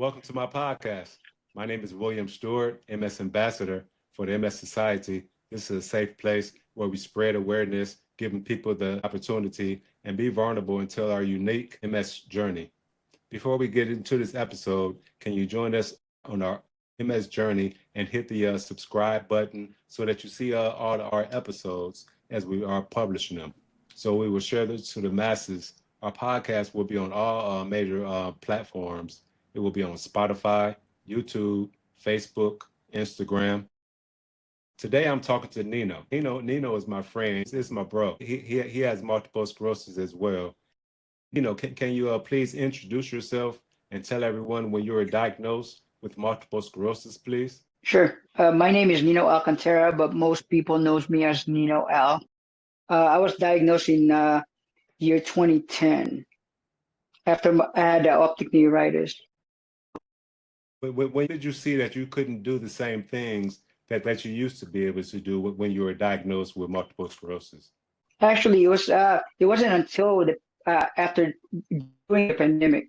welcome to my podcast. My name is William Stewart, MS Ambassador for the MS Society. This is a safe place where we spread awareness, giving people the opportunity and be vulnerable and tell our unique MS journey. Before we get into this episode, can you join us on our MS journey and hit the subscribe button so that you see all our episodes as we are publishing them. So we will share this to the masses. Our podcast will be on all major platforms. It will be on Spotify, YouTube, Facebook, Instagram. Today I'm talking to Nino. Nino is my friend. This is my bro. He has multiple sclerosis as well. Can you please introduce yourself and tell everyone when you were diagnosed with multiple sclerosis, please? Sure. My name is Nino Alcantara, but most people knows me as Nino Al. I was diagnosed in year 2010 after I had optic neuritis. When did you see that you couldn't do the same things that you used to be able to do when you were diagnosed with multiple sclerosis? Actually, it wasn't until after during the pandemic,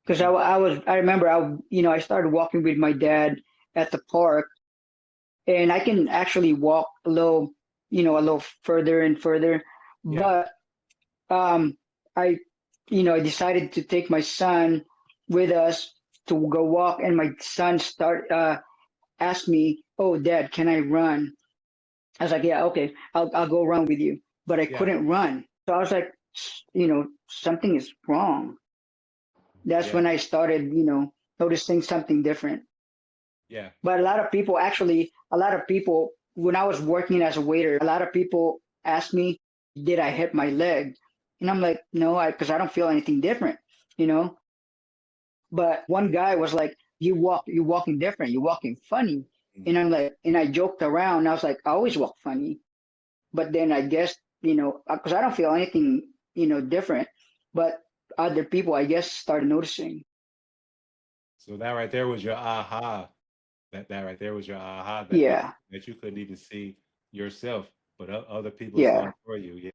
because I remember I started walking with my dad at the park, and I can actually walk a little further and further. Yeah. But I I decided to take my son with us to go walk, and my son asked me, "Oh, Dad, can I run?" I was like, "Yeah, okay, I'll go run with you." But I Yeah. couldn't run, so I was like, something is wrong. That's Yeah. when I started, noticing something different. Yeah. But a lot of people, when I was working as a waiter, a lot of people asked me, did I hit my leg? And I'm like, no, because I don't feel anything different, you know? But one guy was like, you're walking different. You're walking funny. Mm. And I'm like, and I joked around. I was like, I always walk funny. But then I guess, because I don't feel anything, different. But other people, I guess, started noticing. So that right there was your aha. That right there was your aha Yeah, that you couldn't even see yourself, but other people saw yeah, it for you. Yeah.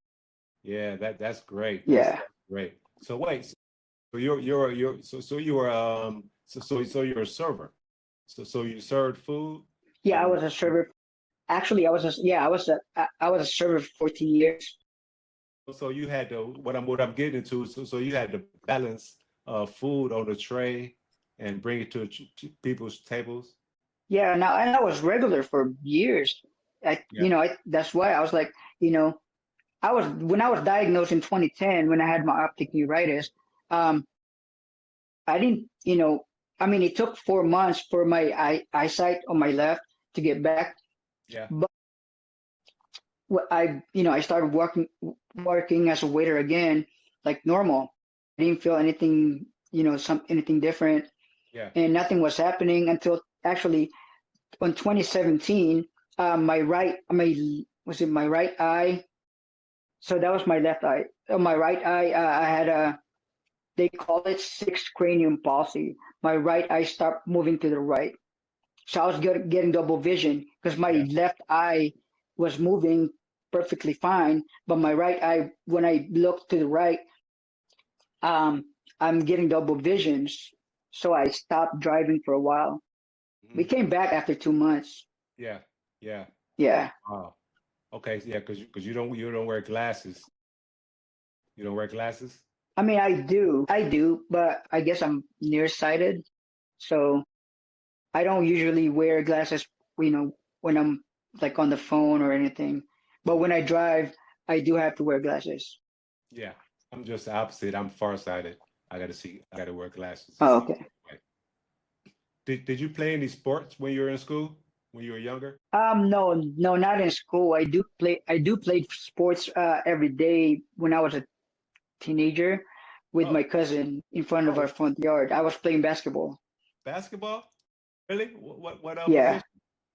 Yeah, that's great. That's yeah. great. So wait, so you're so you were so you're a server. So you served food Yeah, I and was a server. Actually, I was a server for 14 years. so you had to what I'm getting into. So you had to balance food on the tray and bring it to people's tables. Yeah, now and I was regular for years. Yeah. That's why I was like, you know, I was when I was diagnosed in 2010 when I had my optic neuritis. Um, I didn't, I mean, it took 4 months for my eyesight on my left to get back, Yeah. but I started working as a waiter again, like normal. I didn't feel anything, anything different, Yeah. and nothing was happening until actually in 2017, my right eye? So that was my left eye. On my right eye, I had they call it sixth cranium palsy. My right eye stopped moving to the right. So I was getting double vision because my Yeah. left eye was moving perfectly fine, but my right eye, when I look to the right, um, I'm getting double visions. So I stopped driving for a while. We Mhm. came back after 2 months. Yeah. Yeah. Yeah. Wow. Okay. Yeah. Because you don't wear glasses. You don't wear glasses. I mean, I do, but I guess I'm nearsighted, so I don't usually wear glasses, when I'm like on the phone or anything. But when I drive, I do have to wear glasses. Yeah, I'm just the opposite. I'm farsighted. I got to see. I got to wear glasses to Oh, see. okay. Right. Did you play any sports when you were in school? When you were younger? No, no, not in school. I do play sports every day when I was a teenager with Oh, my cousin in front of oh, our front yard. I was playing basketball. basketball? Really? What Yeah. position?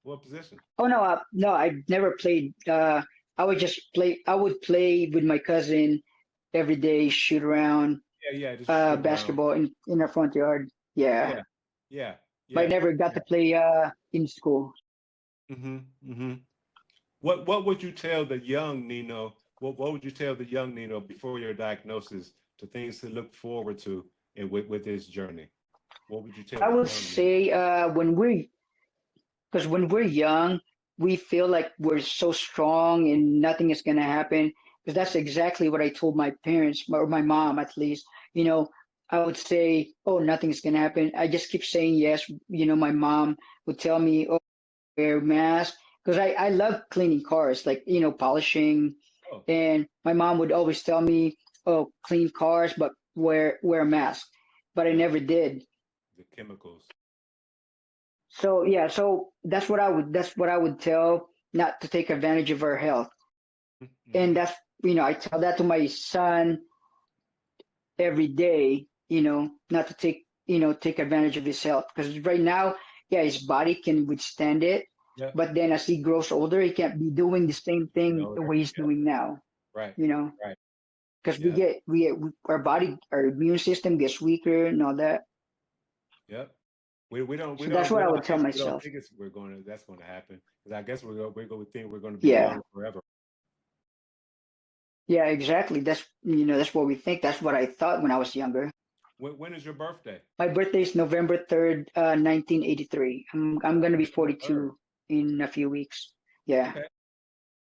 What position? Oh no, no, I never played. I would play with my cousin every day, shoot around Yeah, yeah, just shoot around. basketball in our front yard. Yeah, Yeah, yeah, but I yeah, never got yeah. to play in school. Mm-hmm. Mm-hmm. What would you tell the young Nino? What would you tell the young Nino before your diagnosis to things to look forward to with this journey? What would you I tell would young me? say because when we're young, we feel like we're so strong and nothing is going to happen. Because that's exactly what I told my parents, or my mom at least. You know, I would say, oh, nothing's going to happen. I just keep saying yes. My mom would tell me, oh, wear mask. Because I love cleaning cars, like, polishing. Oh, And my mom would always tell me, oh, clean cars, but wear a mask. But I yeah, never did. the chemicals. So yeah, so that's what I would tell, not to take advantage of her health. Mm-hmm. And that's, I tell that to my son every day, not to take advantage of his health, because right now, yeah, his body can withstand it, Yep. but then as he grows older, he can't be doing the same You thing know the there. way he's Yep. doing now, Right. you know, Right. because Yep. our body, our immune system gets weaker and all that. Yep. We don't we So that's don't what we I don't would I tell guess we don't myself. think it's we're going to that's going to happen because I guess we're going to think we're going to be Yeah. young forever. Yeah, exactly. That's what we think. That's what I thought when I was younger. When is your birthday? My birthday is November 3rd, 1983. I'm gonna be November 3rd. 42 in a few weeks. Yeah. Okay.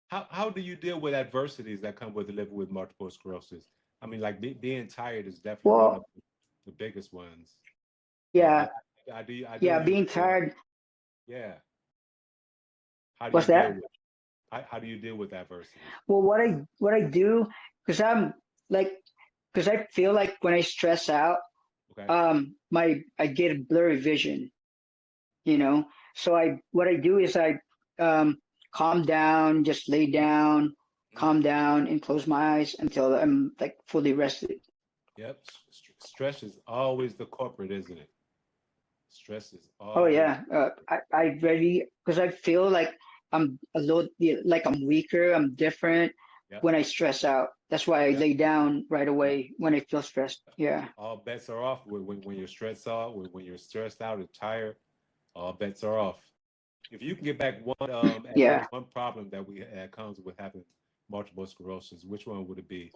How do you deal with adversities that come with living with multiple sclerosis? I mean, like being tired is definitely one of Well, the biggest ones. yeah, I do yeah. use Being tired. yeah. How do you What's deal that? with how do you deal with adversities? Well, what I do, because I'm like, because I feel like when I stress out, Okay. I get blurry vision. You know. So what I do is I calm down, just lay down, Mhm. calm down, and close my eyes until I'm like fully rested. Yep. Stress is always the culprit, isn't it? Stress is Oh always yeah, I really, because I feel like I'm a little, yeah, like I'm weaker, I'm different yep. when I stress out. That's why I Yep. lay down right Yep. away when I feel stressed. Yeah, All bets are off when you're stressed out, when you're stressed out and tired, all bets are off. If you can get back one yeah. one problem that we comes with having multiple sclerosis, which one would it be?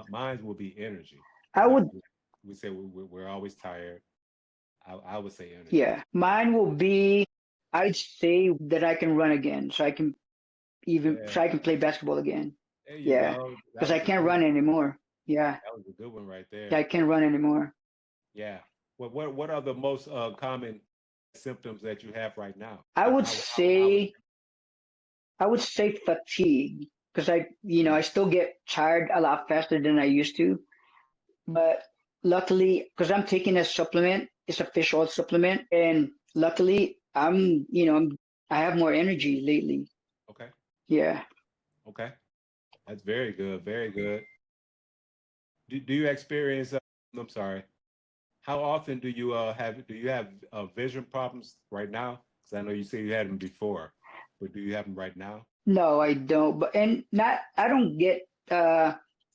Mine would be energy, I because like would, we say we're always tired. I would say energy. yeah. Mine will be, I'd say that I can run again, Yeah, so I can play basketball again. there you Yeah, go. That because I was a can't good run one. anymore. Yeah, That was a good one right yeah, I there. can't run anymore. Yeah. What are the most common symptoms that you have right now? I would How say I would say fatigue, because I mm, still get tired a lot faster than I used to. But luckily, because I'm taking a supplement, it's a fish oil supplement, and luckily I have more energy lately. okay, Yeah. okay. That's very good, very good. Do you experience? I'm sorry. How often do you have vision problems right now? Because I know you say you had them before, but do you have them right now? No, I don't. But and not I don't get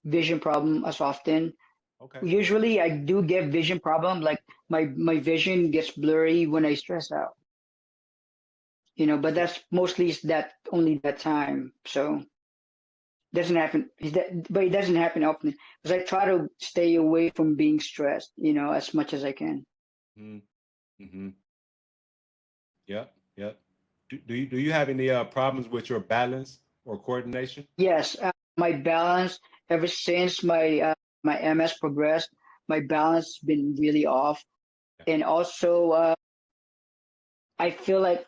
vision problem as often. Okay. Usually I do get vision problem, like my vision gets blurry when I stress out. But So that's mostly is that only that time. So doesn't happen. But it doesn't happen often because I try to stay away from being stressed, as much as I can. mm, mm-hmm. Yep, yep. Do you have any problems with your balance or coordination? Yes, my balance ever since my MS progressed, my balance has been really off, Yeah. and also I feel like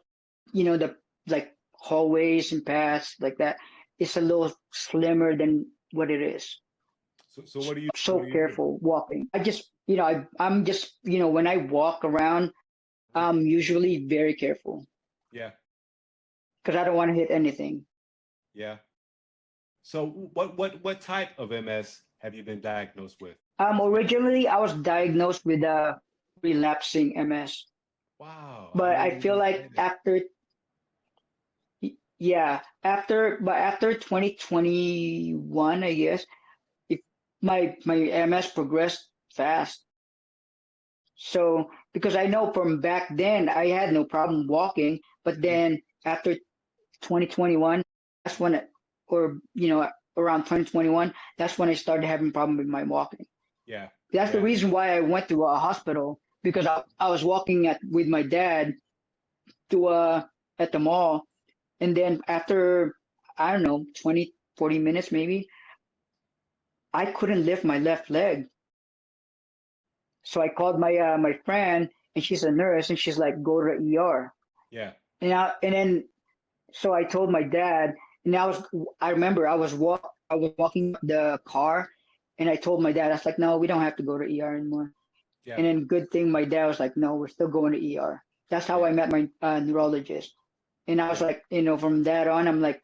the like hallways and paths like that, it's a little slimmer than what it is. So what So do you do? careful walking. I just, I'm just, when I walk around, Mhm. I'm usually very careful Yeah, because I don't want to hit anything. yeah. So what type of MS have you been diagnosed with? Originally I was diagnosed with a relapsing MS, Wow, I but I didn't feel even like say that. yeah, after 2021, I guess, it, my MS progressed fast. So because I know from back then I had no problem walking, but Mhm. then after 2021, that's when or around 2021, that's when I started having problem with my walking. Yeah, That's the yeah. reason why I went to a hospital because I was walking with my dad to at the mall, and then after I don't know 20, 40 minutes maybe, I couldn't lift my left leg. So I called my friend, and she's a nurse, and she's like, go to the ER. Yeah. And then so I told my dad, and I remember I was walking up the car, and I told my dad, I was like, no, we don't have to go to ER anymore. Yeah. And then good thing my dad was like, no, we're still going to ER. That's how Yeah. I met my neurologist. And I was Yeah. like, from that on, I'm like,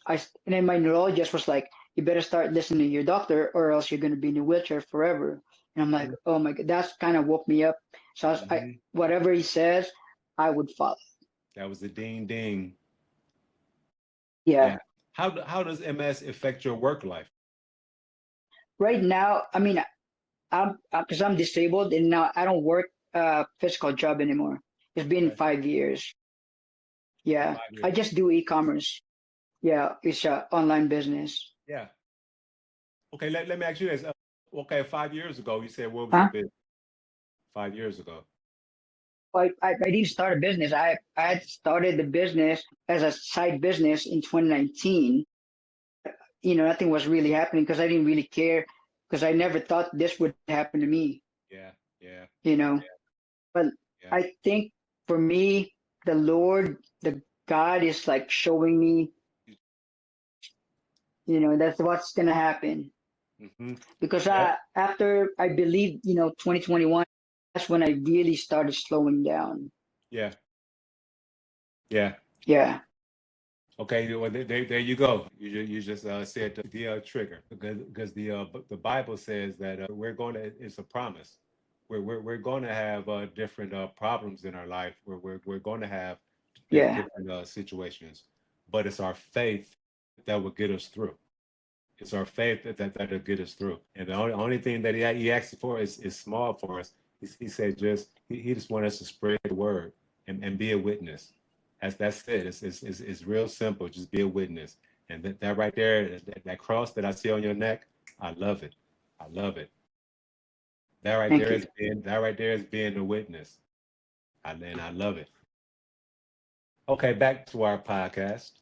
and then my neurologist was like, you better start listening to your doctor, or else you're going to be in a wheelchair forever. And I'm like, Mhm. oh my God, that's kind of woke me up. So Mhm. whatever he says, I would follow. That was the ding ding. Yeah. Yeah. How does MS affect your work life? Right now, I mean, I'm because I'm disabled, and now I don't work physical job anymore. It's been Okay. 5 years. For Yeah. five I years. just do e-commerce. Yeah. It's a online business. Yeah. Okay. Let me ask you this. Okay. 5 years ago, you said what was your Huh? business? 5 years ago. I didn't start a business. I had started the business as a side business in 2019. Nothing was really happening because I didn't really care because I never thought this would happen to me, Yeah. Yeah. you know. Yeah. But Yeah. I think for me, the Lord, the God is like showing me, that's what's going to happen. Mm-hmm. Because Yep. after I believe, 2021, that's when I really started slowing down. Yeah. Yeah. Yeah. Okay, well, there you go. You just said the trigger because the Bible says that we're going to. It's a promise. We're going to have different problems in our life. We're going to have Yeah. different situations, but it's our faith that will get us through. It's our faith that'll get us through. And the only thing that he asks for is small for us. He said he just wants us to spread the word and be a witness. That's it. It's real simple. Just be a witness. And that right there, that cross that I see on your neck, I love it. I love it. Thank you. That right there is being a witness. And I love it. Okay, back to our podcast.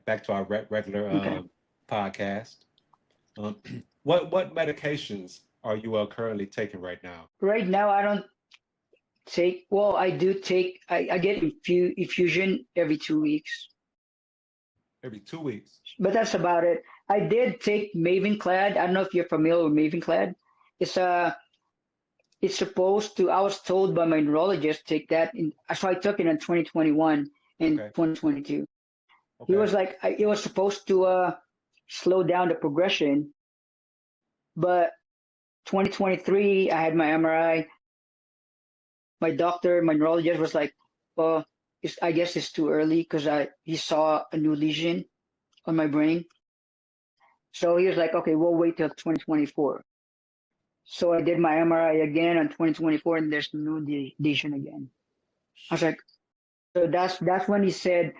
Back to our regular Okay. podcast. Um, what medications are you currently taking right now? Right now, I don't take, well, I do take, I get infusion every 2 weeks, Every 2 weeks. but that's about it. I did take Mavenclad. I don't know if you're familiar with Mavenclad. It's it's supposed to, I was told by my neurologist, take that. So I took it in 2021 and Okay. 2022. He Okay. was like, it was supposed to slow down the progression, but 2023, I had my MRI. My doctor, my neurologist was like, well, I guess it's too early because he saw a new lesion on my brain. So he was like, okay, we'll wait till 2024. So I did my MRI again on 2024, and there's no lesion again. I was like, so that's when he said,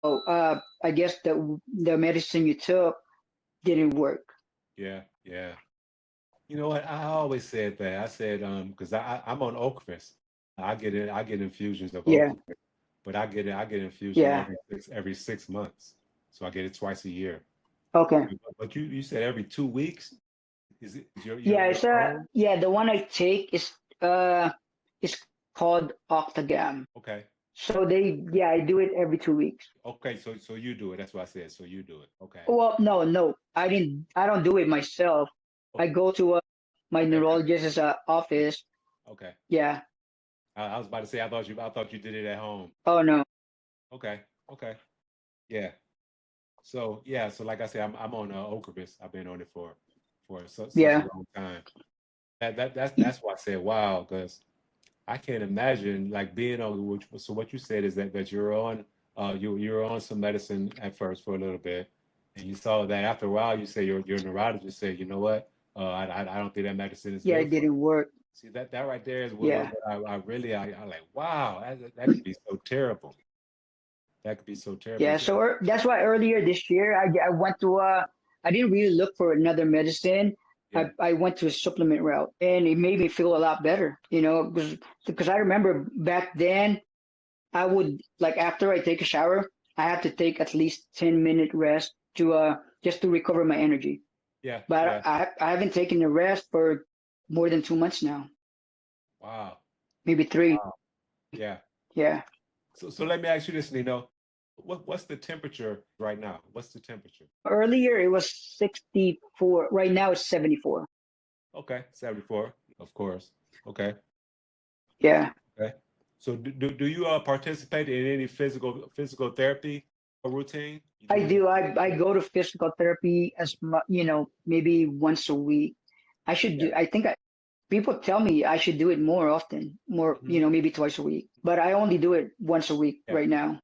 oh, I guess the medicine you took didn't work. Yeah. Yeah. You know what? I always said that. I said because I'm on Ocrevus. I get infusions of Yeah, Ocrevus, but I get infusion yeah, every 6 months. So I get it twice a year. okay. But you said every 2 weeks. Is Yeah, your it's own? the one I take is called Octagam. Okay. So I do it every 2 weeks. Okay. So you do it. That's what I said. So you do it. Okay. Well, no, no, I don't do it myself. Oh, I go to my okay. neurologist's office. Okay. Yeah. I was about to say I thought you did it at home. Oh no. Okay. Okay. Yeah. So yeah. So like I said, I'm on Ocrevus. I've been on it for such a Yeah. long time. That's why I said wow, because I can't imagine like being on. So what you said is that you're on you're on some medicine at first for a little bit, and you saw that after a while you say your neurologist said, you know what, I don't think that medicine is Yeah, good it for you. didn't work. See that right there is what Yeah. I really I like. Wow, that could be so terrible. That could be so terrible. Yeah. So that's why earlier this year I went to I didn't really look for another medicine. Yeah. I went to a supplement route, and it made me feel a lot better, because I remember back then I would, like, after I take a shower, I have to take at least 10-minute rest to just to recover my energy. Yeah. But Yeah. I haven't taken a rest for more than 2 months now, Wow. maybe three. Wow. Yeah. Yeah. So let me ask you this, Nino. What's the temperature right now? What's the temperature? Earlier it was 64. Right now it's 74. Okay, 74, of course. Okay. Yeah. Okay. So do you participate in any physical therapy routine? You I do any? do. I go to physical therapy as much, maybe once a week. I should Yeah. do. I think people tell me I should do it more often, more, Hmm. maybe twice a week. But I only do it once a week Yeah. right now.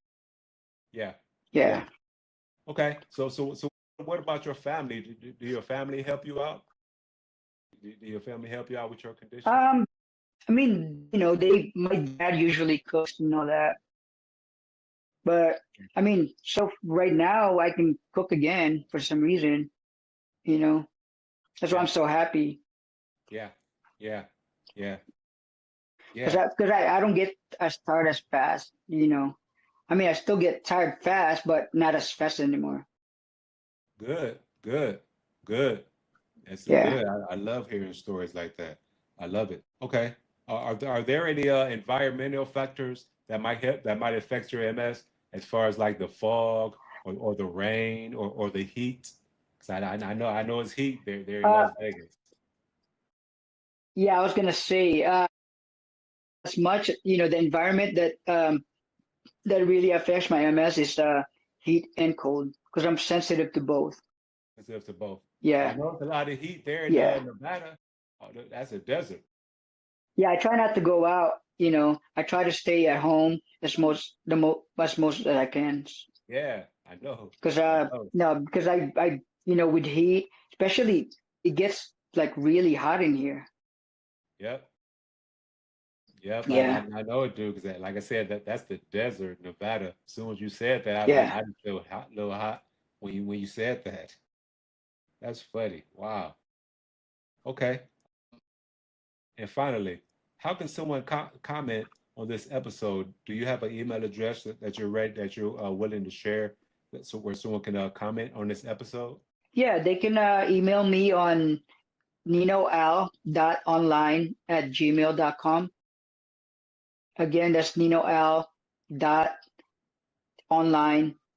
Yeah. Yeah. Yeah. Okay. So what about your family? Do your family help you out? Do your family help you out with your condition? Um. I mean, my dad usually cooks and all that. But I mean, so right now I can cook again for some reason. You know, that's why I'm Yeah. so happy Yeah. Yeah. Yeah. because Yeah. I don't get as tired as fast. I mean, I still get tired fast, but not as fast anymore. Good. Good. Good. That's Yeah. good. I love hearing stories like that. I love it. Okay. Are there any environmental factors that might affect your MS as far as like the fog or the rain or the heat? Because I know it's heat there in Uh, Las Vegas. yeah, I was gonna say, as much, the environment that really affects my MS is heat and cold because I'm sensitive to both. Sensitive to both. I Yeah. know it's a lot of heat there in Yeah. Nevada. Oh, that's a desert. Yeah, I try not to go out. I try to stay at home as most that I can. Yeah, I know. Because I know. no, because with heat, especially, it gets like really hot in here. Yep. Yep, Yeah. I know it, dude. Because like I said, that's the desert, Nevada. As soon as you said that, Yeah. I just feel hot, little hot when you said that. That's funny. Wow. Okay. And finally, how can someone comment on this episode? Do you have an email address that you're ready that you're willing to share, so where someone can comment on this episode? Yeah, they can email me on ninoal.online@gmail.com. Again, that's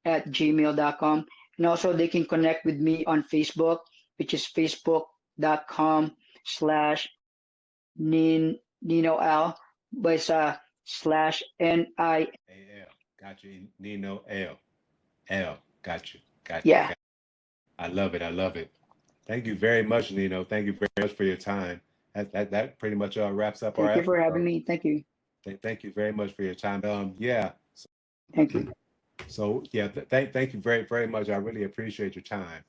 ninoal.online@gmail.com. And also they can connect with me on Facebook, which is facebook.com/Nino but it's slash NI. AL. Got you. Nino L. L. Got you. Got you. Yeah. Got you. I love it. I love it. Thank you very much, Nino. Thank you very much for your time. That pretty much wraps up our Thank you for having episode. me. Thank you. Thank you very much for your time. Yeah. Thank you. So yeah, thank you very much. I really appreciate your time.